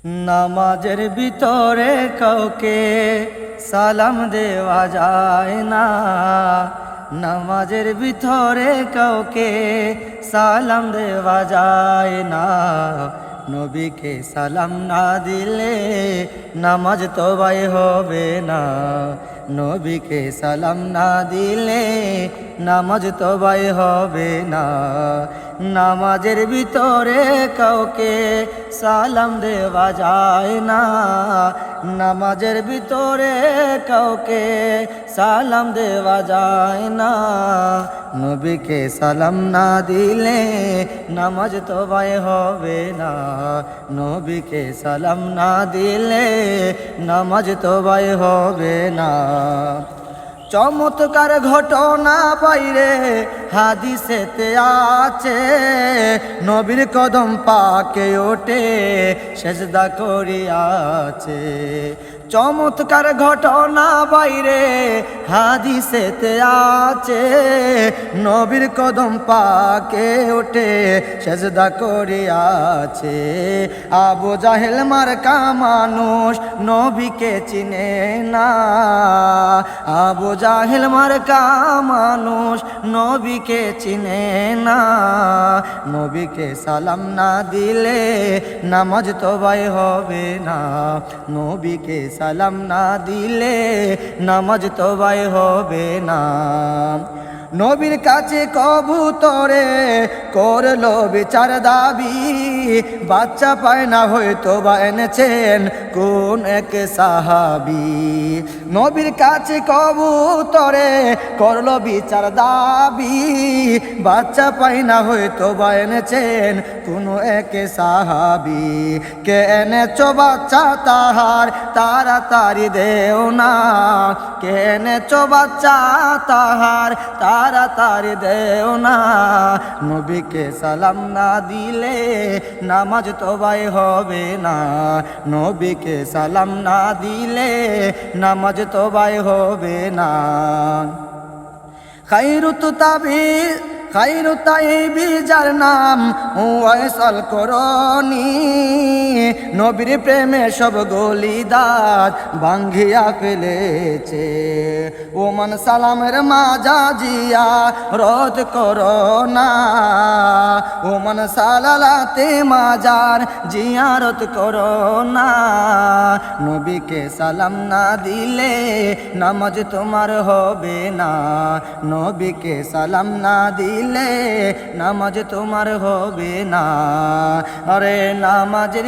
নামাজের ভিতরে কাউকে সালাম দেওয়া যায় না। নামাজের ভিতরে কাউকে সালাম দেওয়া যায় না। নবীকে সালাম না দিলে নামাজ তওবাই হবে না। নবীকে সালাম না দিলে নামাজ তওবাই হবে না। নামাজের ভিতরে কাউকে সালাম দেওয়া যায় না। নামাজের ভিতরে কাউকে সালাম দেওয়া যায় না। নবীকে সালাম না দিলে নামাজ তওবাই হবে না। নবীকে সালাম না দিলে নামাজ তওবাই হবে না। চমৎকার ঘটনা বাইরে হাদিসেতে আছে, নবীর কদম পাকে ওঠে সেজদা করিয়াছে। চমৎকার ঘটনা বাইরে হাদিসেতে আছে, নবীর কদম পাকে ওঠে সেজদা করিয়াছে। আবু জাহেল মার্কা মানুষ নবীকে চিনে না। আবু জাহেল মার্কা মানুষ নবীকে চিনে না। নবীকে সালাম না দিলে নামাজ তওবাই হবে না। নবীকে সালাম না দিলে নামাজ তওবাই হবে না। নবীর কাছে কবুতরে করলো বিচার দাবি, বাচ্চা পায় না হয়তো বা এনেছেন কোন এক সাহাবী। নবীর কাছে কবুতরে করলো বিচার দাবি, বাচ্চা পায় না হয়তো বা এনেছেন কোন এক সাহাবী। কে এনেছো বাচ্চা তাহার তাড়াতাড়ি দেও না। কে এনেছো বাচ্চা তাহার তাড়াতাড়ি দেও না। নবীকে সালাম না দিলে নামাজ তওবাই হবে না। নবীকে সালাম না দিলে নামাজ তওবাই হবে না। খায়রু তাইবি যার নাম ওয়াইসাল করনি, নবীর প্রেমে সব গলিদাত ভাঙ্গিয়া ফেলেছে। ওমান সালামের মাজাজিয়া রদ করোনা। ওমান সালালাতে মাজার জিয়ারত করোনা। নবীকে সালাম না দিলে নামাজ তোমার হবে না। নবীকে সালাম না দিলে নামাজ তোমার হবে না। আরে নামাজের